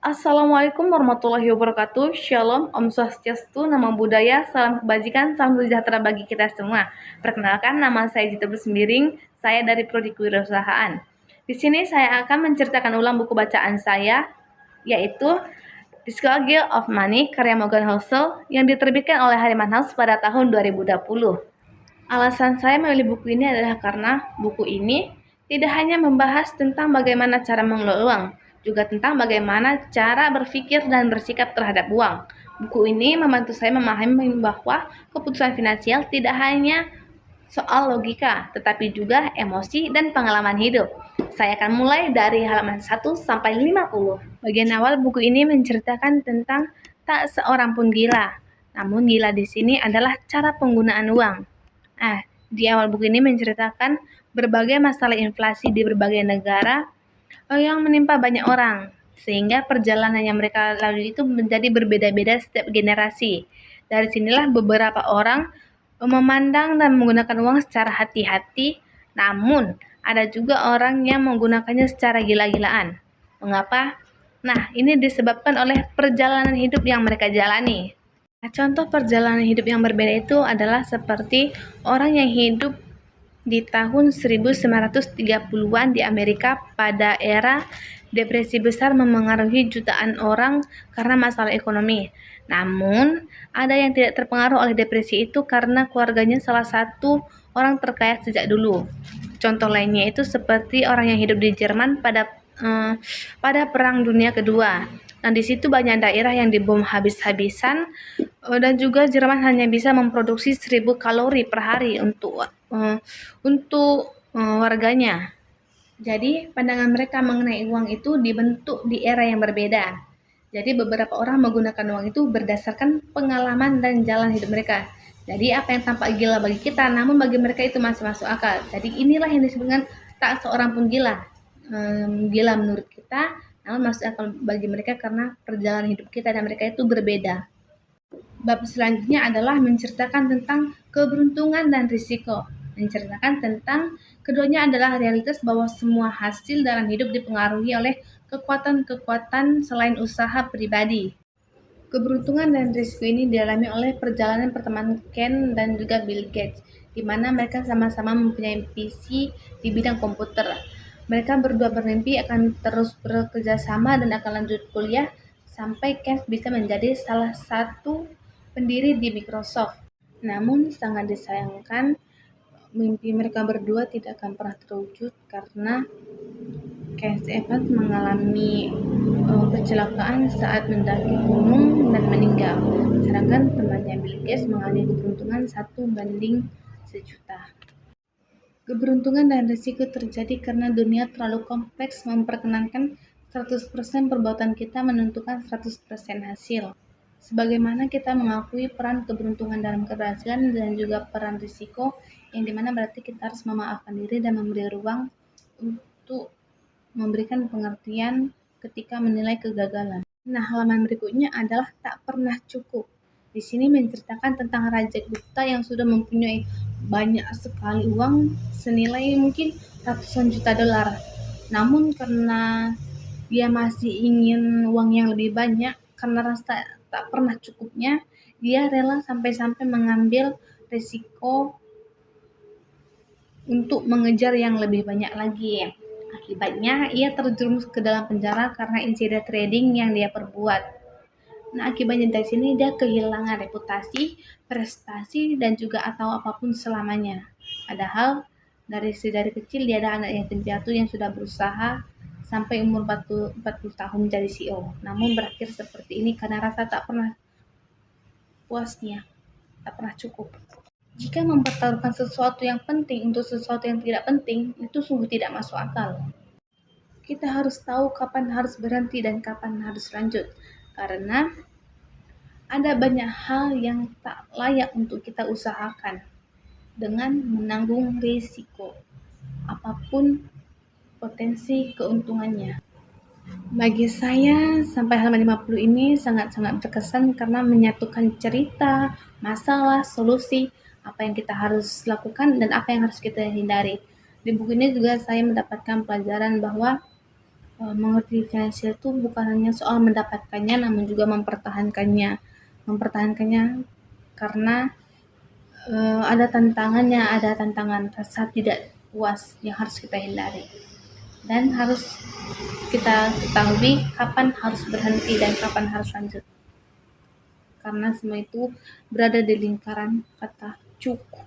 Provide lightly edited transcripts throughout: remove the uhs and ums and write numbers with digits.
Assalamualaikum warahmatullahi wabarakatuh. Shalom, Om Swastiastu, Namo Buddhaya, salam kebajikan, salam sejahtera bagi kita semua. Perkenalkan, nama saya Jita Bersembiring, saya dari Prodi Kewirausahaan. Di sini saya akan menceritakan ulang buku bacaan saya, yaitu Psychology of Money, karya Morgan Housel, yang diterbitkan oleh Hariman House pada tahun 2020. Alasan saya memilih buku ini adalah karena buku ini tidak hanya membahas tentang bagaimana cara mengelola uang, juga tentang bagaimana cara berpikir dan bersikap terhadap uang. Buku ini membantu saya memahami bahwa keputusan finansial tidak hanya soal logika, tetapi juga emosi dan pengalaman hidup. Saya akan mulai dari halaman 1 sampai 50. Bagian awal buku ini menceritakan tentang tak seorang pun gila. Namun gila di sini adalah cara penggunaan uang. Di awal buku ini menceritakan berbagai masalah inflasi di berbagai negara yang menimpa banyak orang, sehingga perjalanan yang mereka lalui itu menjadi berbeda-beda setiap generasi. Dari sinilah beberapa orang memandang dan menggunakan uang secara hati-hati, namun ada juga orang yang menggunakannya secara gila-gilaan. Mengapa? Nah, ini disebabkan oleh perjalanan hidup yang mereka jalani. Contoh perjalanan hidup yang berbeda itu adalah seperti orang yang hidup di tahun 1930-an di Amerika pada era depresi besar memengaruhi jutaan orang karena masalah ekonomi. Namun, ada yang tidak terpengaruh oleh depresi itu karena keluarganya salah satu orang terkaya sejak dulu. Contoh lainnya itu seperti orang yang hidup di Jerman pada Perang Dunia Kedua. Nah, di situ banyak daerah yang dibom habis-habisan dan juga Jerman hanya bisa memproduksi 1000 kalori per hari untuk warganya. Jadi, pandangan mereka mengenai uang itu dibentuk di era yang berbeda. Jadi, beberapa orang menggunakan uang itu berdasarkan pengalaman dan jalan hidup mereka. Jadi, apa yang tampak gila bagi kita, namun bagi mereka itu masih masuk akal. Jadi, inilah yang disebutkan tak seorang pun gila. Gila menurut kita, namun masuk akal bagi mereka karena perjalanan hidup kita dan mereka itu berbeda. Bab selanjutnya adalah menceritakan tentang keberuntungan dan risiko. Menceritakan tentang keduanya adalah realitas bahwa semua hasil dalam hidup dipengaruhi oleh kekuatan-kekuatan selain usaha pribadi. Keberuntungan dan risiko ini dialami oleh perjalanan pertemanan Ken dan juga Bill Gates, di mana mereka sama-sama mempunyai visi di bidang komputer. Mereka berdua bermimpi akan terus bekerja sama dan akan lanjut kuliah sampai Ken bisa menjadi salah satu pendiri di Microsoft. Namun sangat disayangkan, mimpi mereka berdua tidak akan pernah terwujud karena Ken Evans mengalami kecelakaan saat mendaki gunung dan meninggal, sedangkan temannya Bill Gates mengalami keberuntungan 1:1.000.000. Keberuntungan dan risiko terjadi karena dunia terlalu kompleks memperkenankan 100% perbuatan kita menentukan 100% hasil. Sebagaimana kita mengakui peran keberuntungan dalam keberhasilan dan juga peran risiko, yang dimana berarti kita harus memaafkan diri dan memberi ruang untuk memberikan pengertian ketika menilai kegagalan. Nah, halaman berikutnya adalah tak pernah cukup. Di sini menceritakan tentang Raja Gupta yang sudah mempunyai banyak sekali uang senilai mungkin ratusan juta dolar. Namun karena dia masih ingin uang yang lebih banyak, karena rasa tak pernah cukupnya, dia rela sampai-sampai mengambil risiko untuk mengejar yang lebih banyak lagi. Akibatnya, ia terjerumus ke dalam penjara karena insiden trading yang dia perbuat. Nah, akibatnya dari sini dia kehilangan reputasi, prestasi, dan juga atau apapun selamanya. Padahal dari kecil dia ada anak yatim piatu yang sudah berusaha sampai umur 40 tahun menjadi CEO. Namun berakhir seperti ini karena rasa tak pernah puasnya, tak pernah cukup. Jika mempertaruhkan sesuatu yang penting untuk sesuatu yang tidak penting, itu sungguh tidak masuk akal. Kita harus tahu kapan harus berhenti dan kapan harus lanjut. Karena ada banyak hal yang tak layak untuk kita usahakan dengan menanggung risiko, apapun potensi keuntungannya. Bagi saya, sampai halaman 50 ini sangat-sangat berkesan karena menyatukan cerita, masalah, solusi, apa yang kita harus lakukan dan apa yang harus kita hindari. Di buku ini juga saya mendapatkan pelajaran bahwa Mengerti finansial itu bukan hanya soal mendapatkannya, namun juga mempertahankannya. Mempertahankannya karena ada tantangannya, ada tantangan rasa tidak puas yang harus kita hindari. Dan harus kita ketahui kapan harus berhenti dan kapan harus lanjut. Karena semua itu berada di lingkaran kata cukup.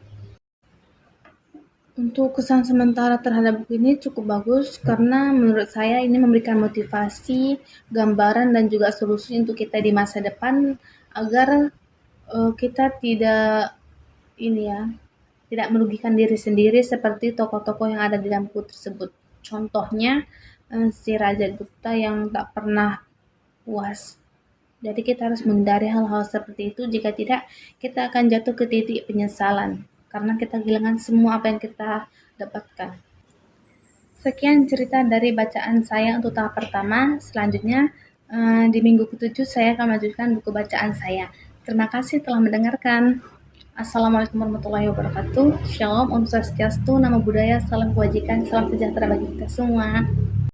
Untuk kesan sementara terhadap buku ini cukup bagus karena menurut saya ini memberikan motivasi, gambaran dan juga solusi untuk kita di masa depan agar kita tidak merugikan diri sendiri seperti tokoh-tokoh yang ada di dalam buku tersebut. Contohnya si Raja Gupta yang tak pernah puas. Jadi kita harus menghindari hal-hal seperti itu, jika tidak kita akan jatuh ke titik penyesalan karena kita kehilangan semua apa yang kita dapatkan. Sekian cerita dari bacaan saya untuk tahap pertama. Selanjutnya di minggu ke-7 saya akan melanjutkan buku bacaan saya. Terima kasih telah mendengarkan. Assalamualaikum warahmatullahi wabarakatuh. Shalom, Om Swastiastu, Namo Buddhaya, salam kebajikan, salam sejahtera bagi kita semua.